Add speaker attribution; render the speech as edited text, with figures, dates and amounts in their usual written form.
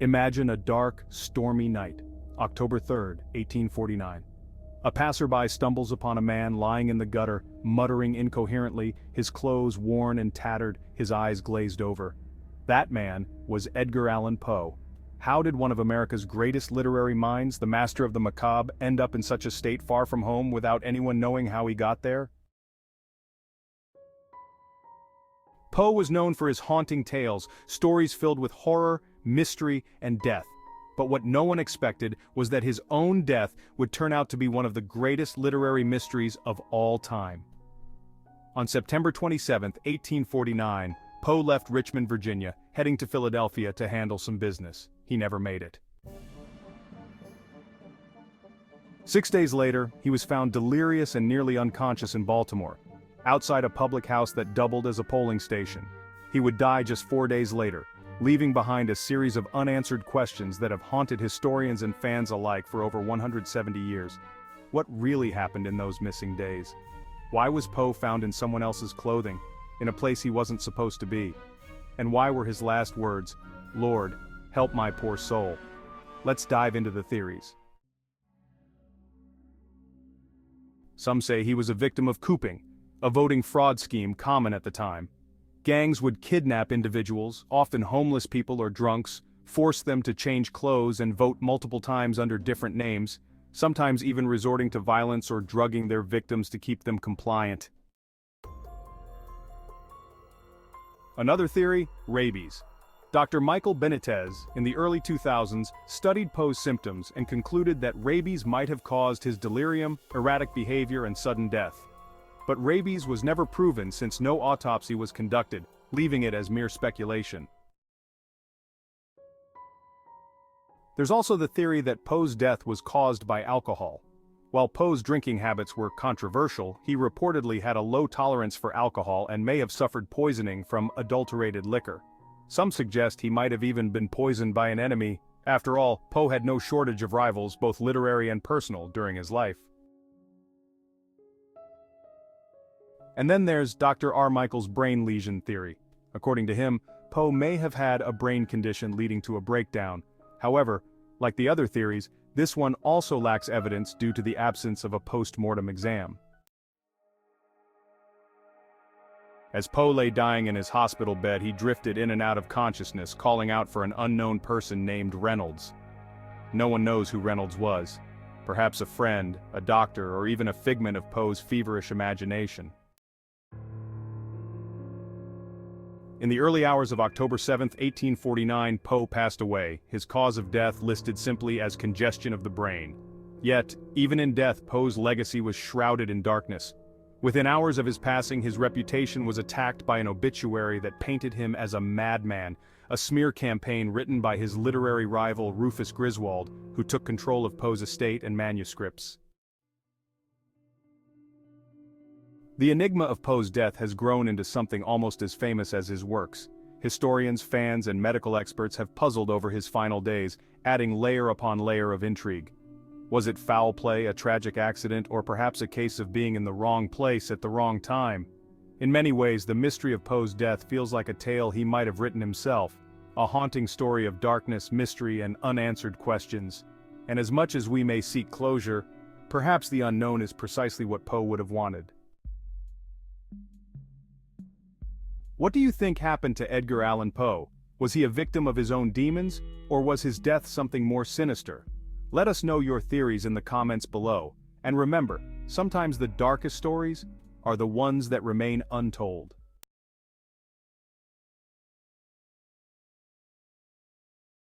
Speaker 1: Imagine a dark, stormy night, October 3rd, 1849. A passerby stumbles upon a man lying in the gutter, muttering incoherently, his clothes worn and tattered, his eyes glazed over. That man was Edgar Allan Poe. How did one of America's greatest literary minds, the master of the macabre, end up in such a state far from home without anyone knowing how he got there? Poe was known for his haunting tales, stories filled with horror, mystery, and death. But what no one expected was that his own death would turn out to be one of the greatest literary mysteries of all time. On September 27, 1849, Poe left Richmond, Virginia, heading to Philadelphia to handle some business. He never made it. 6 days later, he was found delirious and nearly unconscious in Baltimore, outside a public house that doubled as a polling station. He would die just 4 days later, leaving behind a series of unanswered questions that have haunted historians and fans alike for over 170 years. What really happened in those missing days? Why was Poe found in someone else's clothing, in a place he wasn't supposed to be? And why were his last words, "Lord, help my poor soul"? Let's dive into the theories. Some say he was a victim of cooping, a voting fraud scheme common at the time. Gangs would kidnap individuals, often homeless people or drunks, force them to change clothes and vote multiple times under different names, sometimes even resorting to violence or drugging their victims to keep them compliant. Another theory, rabies. Dr. Michael Benitez, in the early 2000s, studied Poe's symptoms and concluded that rabies might have caused his delirium, erratic behavior, and sudden death. But rabies was never proven since no autopsy was conducted, leaving it as mere speculation. There's also the theory that Poe's death was caused by alcohol. While Poe's drinking habits were controversial, he reportedly had a low tolerance for alcohol and may have suffered poisoning from adulterated liquor. Some suggest he might have even been poisoned by an enemy. After all, Poe had no shortage of rivals, both literary and personal, during his life. And then there's Dr. Michael's brain lesion theory. According to him, Poe may have had a brain condition leading to a breakdown. However, like the other theories, this one also lacks evidence due to the absence of a post-mortem exam. As Poe lay dying in his hospital bed, he drifted in and out of consciousness, calling out for an unknown person named Reynolds. No one knows who Reynolds was. Perhaps a friend, a doctor, or even a figment of Poe's feverish imagination. In the early hours of October 7, 1849, Poe passed away, his cause of death listed simply as congestion of the brain. Yet, even in death, Poe's legacy was shrouded in darkness. Within hours of his passing, his reputation was attacked by an obituary that painted him as a madman, a smear campaign written by his literary rival Rufus Griswold, who took control of Poe's estate and manuscripts. The enigma of Poe's death has grown into something almost as famous as his works. Historians, fans, and medical experts have puzzled over his final days, adding layer upon layer of intrigue. Was it foul play, a tragic accident, or perhaps a case of being in the wrong place at the wrong time? In many ways, the mystery of Poe's death feels like a tale he might have written himself, a haunting story of darkness, mystery, and unanswered questions. And as much as we may seek closure, perhaps the unknown is precisely what Poe would have wanted. What do you think happened to Edgar Allan Poe? Was he a victim of his own demons, or was his death something more sinister? Let us know your theories in the comments below, and remember, sometimes the darkest stories are the ones that remain untold.